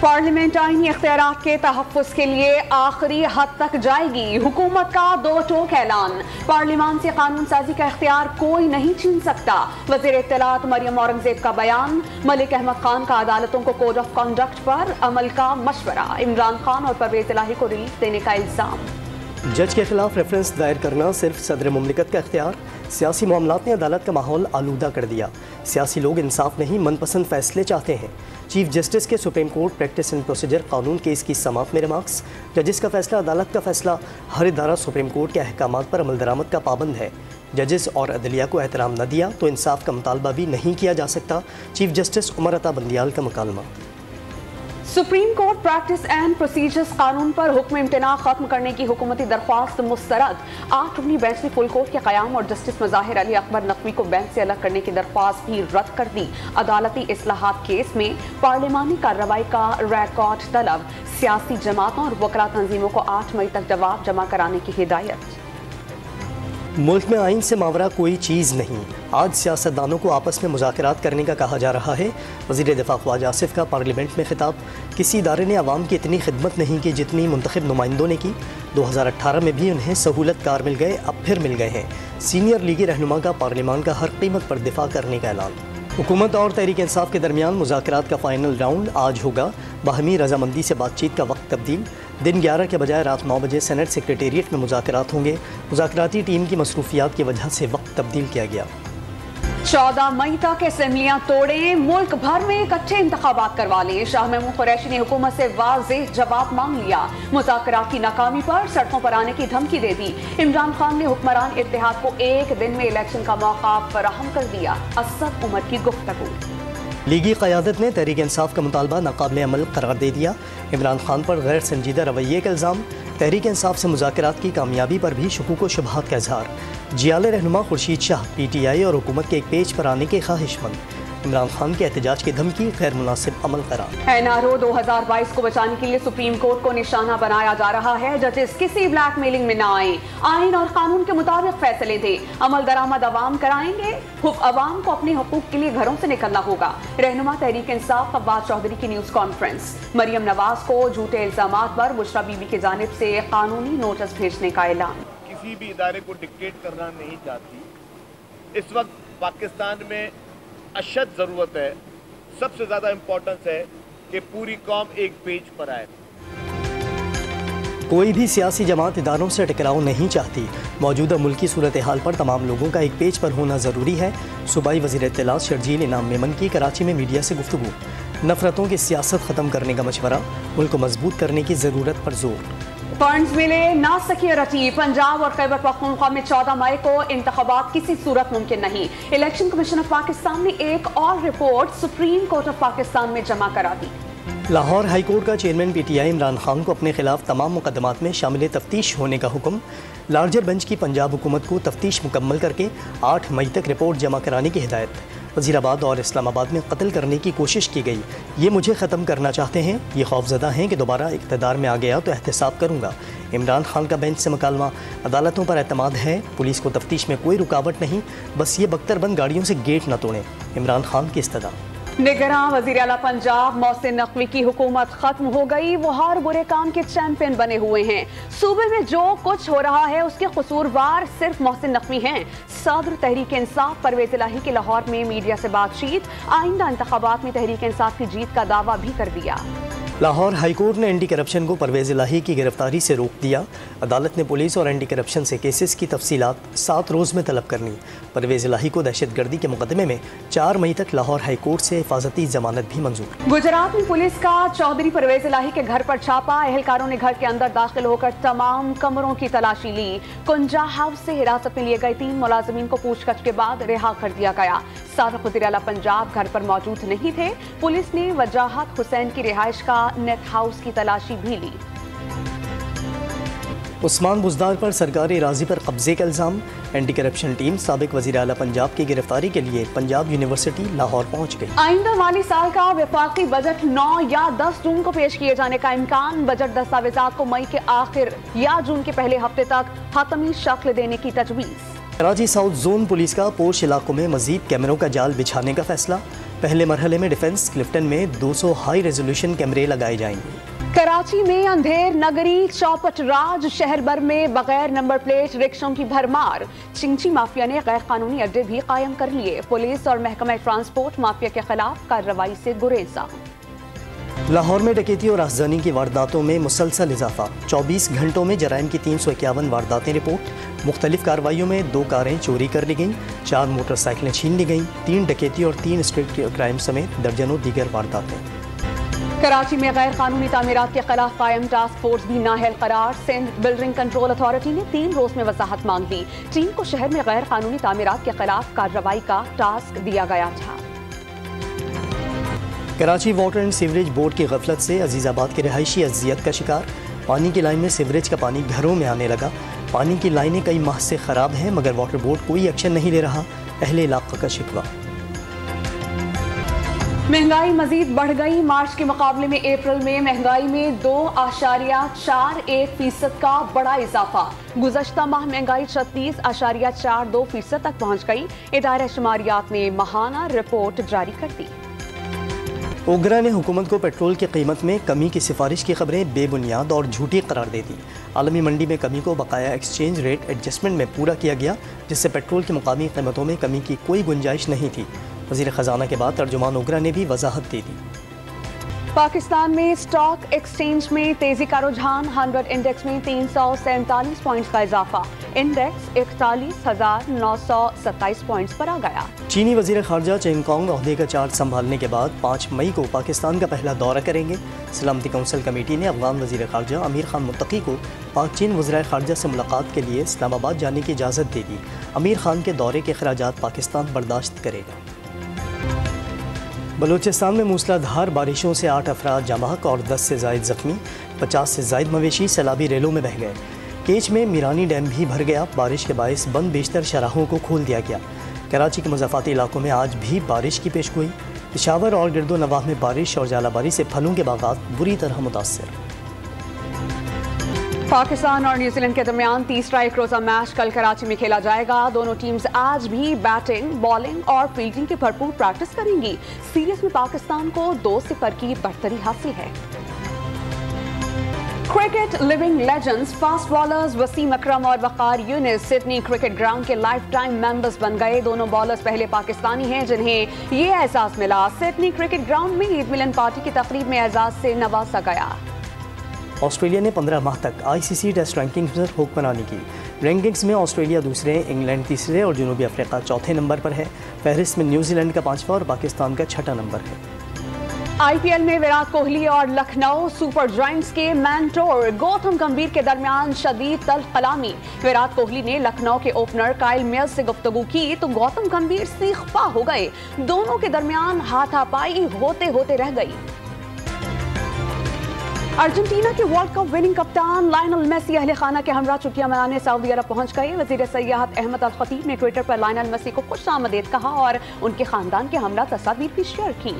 Parliament आईनी इख्तियारात के तहफ़्फ़ुज़ के लिए आखिरी हद तक जाएगी। हुकूमत का दो टोक ऐलान। पार्लियामान से कानून साजी का इख्तियार कोई नहीं छीन सकता। वज़ीर इत्तलात मरियम औरंगज़ेब का बयान। मलिक अहमद खान का अदालतों को कोड ऑफ कंडक्ट पर अमल का मशवरा। इमरान खान और परवेज़ इलाही को रिलीफ देने का इल्ज़ाम। जज के खिलाफ रेफरेंस दायर करना सिर्फ सदर मुमलिकत का इख्तियार। सियासी मामलात ने अदालत का माहौल आलूदा कर दिया। सियासी लोग इंसाफ नहीं मनपसंद फैसले चाहते हैं। चीफ जस्टिस के supreme court practice and procedure कानून केस की समाअत में रिमार्क्स। जजेस का फैसला अदालत का फैसला। हर इदारा सुप्रीम कोर्ट के अहकामात पर अमल दरामद का पाबंद है। जजेस और अदलिया को एहतराम न दिया तो इंसाफ का मुतालबा भी नहीं किया जा सकता। चीफ जस्टिस उमर अता बंदियाल का मुकालमा। Supreme court practice and procedures कानून पर हुक्म इम्तना खत्म करने की हुकूमती दरख्वास्त मुस्तरद। 8 रुकनी बेंच ने फुल कोर्ट के क़याम और जस्टिस मज़ाहिर अली अकबर नकवी को बेंच से अलग करने की दरख्वास्त भी रद्द कर दी। अदालती इस्लाहात केस में पार्लिमानी कार्रवाई का रिकॉर्ड तलब। सियासी जमातों और वकला तंजीमों को 8 मई तक जवाब जमा कराने की हिदायत। मुल्क में आइन से मावरा कोई चीज़ नहीं। आज सियासतदानों को आपस में मुज़ाकरात करने का कहा जा रहा है। वज़ीर दिफ़ा ख्वाजा आसिफ का पार्लियामेंट में खिताब। किसी इदारे ने आवाम की इतनी खिदमत नहीं की जितनी मुंतखब नुमाइंदों ने की। 2018 में भी उन्हें सहूलत कार मिल गए, अब फिर मिल गए हैं। सीनियर लीगी रहनुमा का पार्लियामान का हर कीमत पर दिफा करने का ऐलान। हुकूमत और तहरीक इंसाफ के दरमियान मुज़ाकरात का फाइनल राउंड आज होगा। बाहमी रजामंदी से बातचीत का वक्त तब्दील। दिन 11 के बजाय रात 9 बजे सेनेट सेक्रेटेरिएट में मुज़ाकरात होंगे। मुज़ाकराती टीम की मसरूफियात की वजह से वक्त तब्दील किया गया। 14 मई तक असेंबलियां तोड़ें, मुल्क भर में इकट्ठे इंतखाबात करवा लें। शाह महमूद कुरैशी ने हुकूमत से वाज़ेह जवाब मांग लिया। मुज़ाकरात की नाकामी पर सड़कों पर आने की धमकी दे दी। इमरान खान ने हुक्मरान इत्तेहाद को एक दिन में इलेक्शन का मौका फराहम कर दिया। असद उमर की गुफ्तगू। लीगी क़यादत ने तहरीक इंसाफ का मुतालबा नाकाबिल अमल करार दे दिया। इमरान खान पर गैर संजीदा रवैये का इल्ज़ाम। तहरीक इंसाफ से मुज़ाकरात की कामयाबी पर भी शुकूक व शुबहात का इजहार। जियाले रहनुमा खुर्शीद शाह PTI और हुकूमत के एक पेज पर आने के ख्वाहिशमंद। इमरान खान के एहतजाज की धमकी गैर मुनासिब अमल करार। NRO 2022 को बचाने के लिए सुप्रीम कोर्ट को निशाना बनाया जा रहा है। जजेस किसी ब्लैक मेलिंग में न आए, आइन और कानून के मुताबिक फैसले दे। अमल दरामद अवाम कराएंगे। अवाम को अपने हुकूक के लिए घरों से निकलना होगा। रहनुमा तहरीक इंसाफ अब्बास चौधरी की न्यूज़ कॉन्फ्रेंस। मरियम नवाज को झूठे इल्जामात पर बुशरा बीबी की जानिब से कानूनी नोटिस भेजने का ऐलान। किसी भी इदारे को डिक्टेट करना नहीं चाहती। इस वक्त पाकिस्तान में अशद ज़रूरत है, सबसे ज़्यादा इम्पोर्टेंस है कि पूरी कौम एक पेज पर आए। कोई भी सियासी जमात इदारों से टकराव नहीं चाहती। मौजूदा मुल्की सूरत हाल पर तमाम लोगों का एक पेज पर होना ज़रूरी है। सूबाई वज़ीर इत्तलात शर्जील इनाम मेमन की कराची में मीडिया से गुफ्तगू। नफरतों की सियासत ख़त्म करने का मशवरा। मुल्क को मजबूत करने की ज़रूरत पर जोर। फंड्स मिले ना सिक्योरिटी। पंजाब और खैबर पख्तूनख्वा में 14 मई को इंतखाबात किसी सूरत मुमकिन नहीं। इलेक्शन कमीशन ऑफ पाकिस्तान ने एक और report supreme court of Pakistan में जमा करा दी। लाहौर हाई कोर्ट का चेयरमैन PTI इमरान खान को अपने खिलाफ तमाम मुकदमात में शामिल तफ्तीश होने का हुक्म। लार्जर बेंच की पंजाब हुकूमत को तफ्तीश मुकम्मल करके 8 मई तक रिपोर्ट जमा कराने की हिदायत। वज़ीराबाद और इस्लामाबाद में कत्ल करने की कोशिश की गई। ये मुझे ख़त्म करना चाहते हैं। ये खौफज़दा हैं कि दोबारा इक़्तिदार में आ गया तो एहतसाब करूँगा। इमरान खान का बेंच से मुकालमा। अदालतों पर एतमाद है। पुलिस को तफ्तीश में कोई रुकावट नहीं, बस ये बख्तरबंद गाड़ियों से गेट न तोड़ें। इमरान खान की इस्तदा। निगरां वज़ीर आला पंजाब मोहसिन नकवी की हुकूमत खत्म हो गई। वो हर बुरे काम के चैंपियन बने हुए हैं। सूबे में जो कुछ हो रहा है उसके कसूरवार सिर्फ मोहसिन नकवी हैं। सदर तहरीक इंसाफ परवेज़ इलाही की लाहौर में मीडिया से बातचीत। आइंदा इंतखाबात में तहरीक इंसाफ की जीत का दावा भी कर दिया। लाहौर हाई कोर्ट ने एंटी करप्शन को परवेज़ इलाही की गिरफ्तारी से रोक दिया। अदालत ने पुलिस और एंटी करप्शन से केसेस की तफसीलात 7 रोज़ में तलब करनी। परवेज़ इलाही को दहशतगर्दी के मुकदमे में 4 मई तक लाहौर हाई कोर्ट से हिफाजती जमानत भी मंजूर। गुजरात में पुलिस का चौधरी परवेज़ इलाही के घर पर छापा। एहलकारों ने घर के अंदर दाखिल होकर तमाम कमरों की तलाशी ली। कुंजा हाउस से हिरासत में लिए गए 3 मुलाजिमीन को पूछताछ के बाद रिहा कर दिया गया। साबिक़ वज़ीर आला पंजाब घर पर मौजूद नहीं थे। पुलिस ने वजाहत हुसैन की रिहाइश का नेट हाउस की तलाशी भी ली। उस्मान बुज़दार पर सरकारी राज़ी पर कब्जे का इल्ज़ाम। एंटी करप्शन टीम साबिक़ वज़ीर आला पंजाब की गिरफ्तारी के लिए पंजाब यूनिवर्सिटी लाहौर पहुँच गई। आइंदा माली साल का वफाकी बजट 9 या 10 जून को पेश किए जाने का इम्कान। बजट दस्तावेजात को मई के आखिर या जून के पहले हफ्ते तक हतमी शक्ल देने की तजवीज़। कराची साउथ जोन पुलिस का पोश इलाकों में मजीद कैमरों का जाल बिछाने का फैसला। पहले मरहले में डिफेंस क्लिफ्टन में 200 हाई रेजोल्यूशन कैमरे लगाए जाएंगे। कराची में अंधेर नगरी चौपट राज शहर भर में बगैर नंबर प्लेट रिक्शों की भरमार। चिंची माफिया ने गैर कानूनी अड्डे भी कायम कर लिए। पुलिस और महकमा ट्रांसपोर्ट माफिया के खिलाफ कार्रवाई से गुरेजा। लाहौर में डकैती और राहज़नी की वारदातों में मुसलसल इजाफा। 24 घंटों में जराइम की 351 वारदातें रिपोर्ट। मुख्तलिफ कार्रवाइयों में 2 कारें चोरी कर ली गईं, 4 मोटरसाइकिलें छीन ली गईं, 3 डकैती और 3 स्ट्रीट क्राइम समेत दर्जनों दीगर वारदातें। कराची में गैर कानूनी तामीरात के खिलाफ कायम टास्क फोर्स भी नाअहल करार। सिंध बिल्डिंग कंट्रोल अथॉरिटी ने 3 रोज में वजाहत मांग ली। टीम को शहर में गैर कानूनी तामीरात के खिलाफ कार्रवाई का टास्क दिया गया था। Karachi water and sewerage board की गफलत से अजीज़ाबाद के रहायशी अजियत का शिकार। पानी की लाइन में सीवरेज का पानी घरों में आने लगा। पानी की लाइनें कई माह से ख़राब हैं मगर वाटर बोर्ड कोई एक्शन नहीं ले रहा, अहले इलाक़ा का शिकवा। महंगाई मजीद बढ़ गई। मार्च के मुकाबले में अप्रैल में महंगाई में 2.41% का बड़ा इजाफा। गुज़श्ता माह महंगाई 36.42% तक पहुँच गई। इदारा शुमारियात ने माहाना रिपोर्ट जारी कर दी। ओगरा ने हुकूमत को पेट्रोल की कीमत में कमी की सिफारिश की खबरें बेबुनियाद और झूठी करार दे दी। आलमी मंडी में कमी को बकाया एक्सचेंज रेट एडजस्टमेंट में पूरा किया गया, जिससे पेट्रोल की मुकामी कीमतों में कमी की कोई गुंजाइश नहीं थी। वज़ीर ख़जाना के बाद तर्जुमान ओगरा ने भी वजाहत दे दी। पाकिस्तान में स्टॉक एक्सचेंज में तेजी का रुझान। 100 इंडेक्स में 347 पॉइंट्स का इजाफा। इंडेक्स 41,927 पॉइंट्स पर आ गया। चीनी वज़ीर ख़ारजा चेंगकॉन्ग ओहदे का चार्ज संभालने के बाद 5 मई को पाकिस्तान का पहला दौरा करेंगे। सलामती कौंसिल कमेटी ने अफ़गान वज़ीर ख़ारजा अमीर खान मुत्तकी को पाक चीन वज़ीर ख़ारजा से मुलाकात के लिए इस्लामाबाद जाने की इजाज़त दे दी। अमीर खान के दौरे के अखराजात पाकिस्तान बर्दाश्त करेगा। बलूचिस्तान में मूसलाधार बारिशों से 8 अफराद जामहक और 10 से ज़ायद ज़ख्मी। 50 से ज़ायद मवेशी सैलाबी रेलों में बह गए। केच में मीरानी डैम भी भर गया। बारिश के बायस बंद बेशतर शराहों को खोल दिया गया। कराची के मुज़ाफ़ाती इलाकों में आज भी बारिश की पेशगोई। पेशावर और गिरदो नवाह में बारिश और जालाबारी से फलों के बागात बुरी तरह मुतासर। पाकिस्तान और न्यूजीलैंड के दरमियान तीसरा एक रोजा मैच कल कराची में खेला जाएगा। दोनों टीम्स आज भी बैटिंग, बॉलिंग और फील्डिंग की भरपूर प्रैक्टिस करेंगी। सीरीज में पाकिस्तान को 2-0 की बढ़तरी हासिल है। Cricket living legends fast bowlers Wasim Akram और Waqar Younis Sydney cricket ground के लाइफ टाइम मेंबर्स बन गए। दोनों बॉलर्स पहले पाकिस्तानी हैं जिन्हें ये एहसास मिला। सिडनी क्रिकेट ग्राउंड में ईद मिलन पार्टी की तकरीब में एजाज से नवाजा गया। ऑस्ट्रेलिया ने 15 माह तक ICC टेस्ट रैंकिंग्स में हुक्मरानी की। रैंकिंग्स में ऑस्ट्रेलिया दूसरे, इंग्लैंड तीसरे और जनूबी अफ्रीका चौथे नंबर पर है। फहरिस्त में न्यूजीलैंड का 5वां और पाकिस्तान का 6वां नंबर है। IPL में विराट कोहली और लखनऊ सुपर जायंट्स के मेंटोर गौतम गंभीर के दरमियान शदीद तल्ख कलामी। विराट कोहली ने लखनऊ के ओपनर काइल मिल्स से गुफ्तगू की तो गौतम गंभीर सीखपा हो गए। दोनों के दरमियान हाथापाई होते होते रह गई। अर्जेंटीना के वर्ल्ड कप विनिंग कप्तान लायनल मेसी अहले खाना के हमरा छुट्टियां मनाने सऊदी अरब पहुंच गए। वजीर सयाहत अहमद अल खतीब ने ट्विटर पर लायनल मेसी को खुश आमदीद कहा और उनके खानदान के हमरा तस्वीर भी शेयर की।